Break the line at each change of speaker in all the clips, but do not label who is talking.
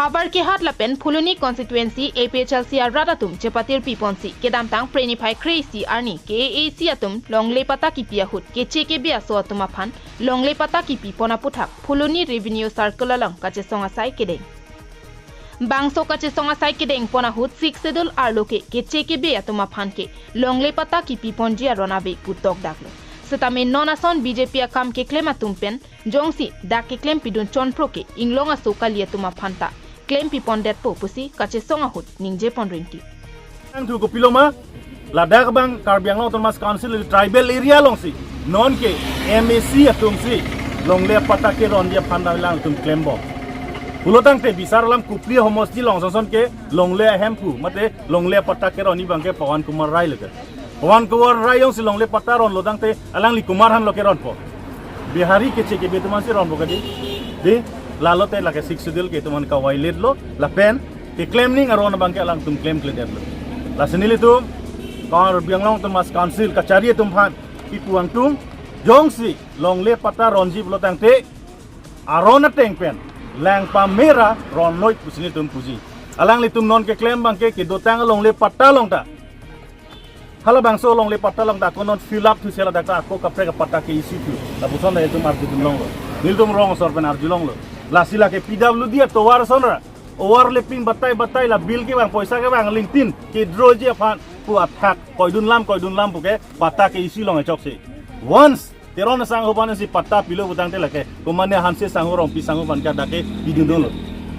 Habar ke hat lapen Phuluni constituency APHLC Radatum Chepatir Piponsi Kedamtang Prenify Crazy Arni KAC atum longle patta kipi ahut Keche kebe aso atum aphan longle patta kipi pona puthak Phuluni revenue circle along kachesong asai kedeng Bangso kachesong asai kedeng pona hut 6 schedule arloke Keche kebe atum aphan ke longle patta kipi ponji aronabe putok daklo Setame nonason BJP akam ke claim atumpen jongsi dak ke claim pidun chon proke inglonga sokalia tuma phanta claim pipon det po pusi kachesong ahut ningje ponrinti
ang tu ko piloma ladak bang karbiang long autonomous council tribal area long si non ke MAC atum si longle patta ke ron dia phanda lang tum claim bo pulotang te bisar lam kupli homosti long son ke longle hempu mate longle patta ke ron ni bang ke pawan kumar rai lega pawan kumar rai yong si longle patta ron lodang te alang li kumar han lo ke ron po bihari ke che ke betuman si ron bo kadi de lalote lake 6 schedule ke tuman ka wailet lo la pen ke claiming aron bang ke alang tum claim clear lo la senili tum kar bianglong tumas council kachari tum phan ki puang tum jongsi longle patta ronji lo tang te aron teng pen lang pa mera ron noi pusini tum puji alang li tum non ke claim bang ke dotang longle patta long ta hala bangso longle patta long ta konon fill up tu sela data ko kapre ka patta ke isi tu la buson da tum ar tum long lo nil tum rong sor ben ar long lo la sila ke PW dia to war sonra war leping batai la bill ke bang poisa ke bang LinkedIn ke draw je aphan pu athak koidun lam puke patta ke isi long chok se once teron sang hoban si patta pilo butang te lake komane hanse sango rom pi sango ban ka dake bidun dolo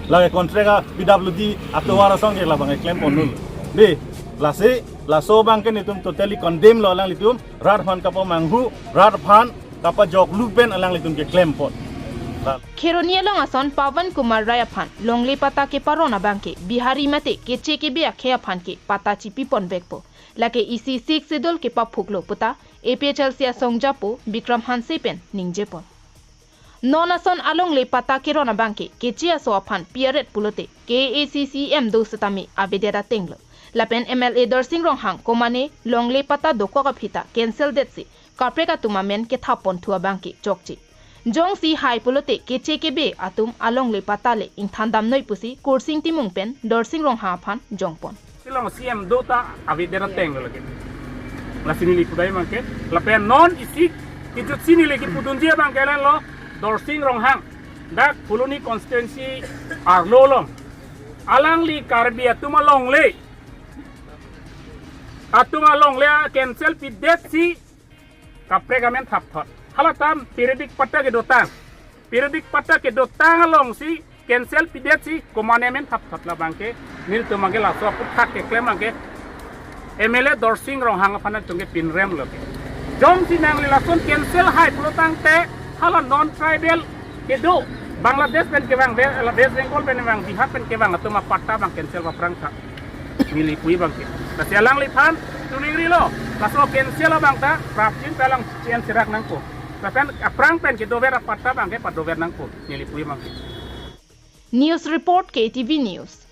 la kontrega PWD ato war song ke la bang claim ponul de la se la so bang ke nitum totally condemn lo lang litum rat phan ka pa manghu rat phan ka pa jok lupen alang litum ke claim pon
Kheronia long ason Pawan Kumar Rai aphan longle patta ke parona bangke Bihari mate Keche ke be akhe aphan ke patta chipi pon bekpo lake isi 6 schedule ke pa phuklo puta APHLC asong japo Bikram Hanse pen ningje pon nonason alongle patta ke rona bangke Keche aso aphan piaret pulote KACCM do satami abedera tenglo lapen MLA Darsing rong hang komane longle patta doko ka phita cancel detsi karpreka tumamen ke thapon thua bangke chokchi Jong si hai pulote Keche kebe atum along le patale ing thandam noi pusi kursing timung pen dorsing rong ha phan jongpon
silang CM dota avidera teng lagi la sinili pudai mangke la pen non isik kijut sinili ki pudunji bang kelen lo dorsing rong hang dak Phuluni constituency arlo long alang li karbi atuma long le cancel pi det si kapregamen thap thot halatam periodic patta ke dotang along si cancel pidet si komanemen thap thap la bangke nil to mangke la so puthak ke claim mangke MLA Dorsing rong hang phana chungke pinrem lo jong si nang la son cancel hai plotang te hala non tribal ke do Bangladesh pen ke bang West Bengal pen bang Bihar pen ke bang atuma patta bang cancel ba prang tha nili pui bangke ta selang li phan tuningri lo la so cancel bang ta prapjin pelang cian sirak nang ko Kan aprang pen ke dover patta bangke pa dover nang ko nili pui mangke
News report KTV News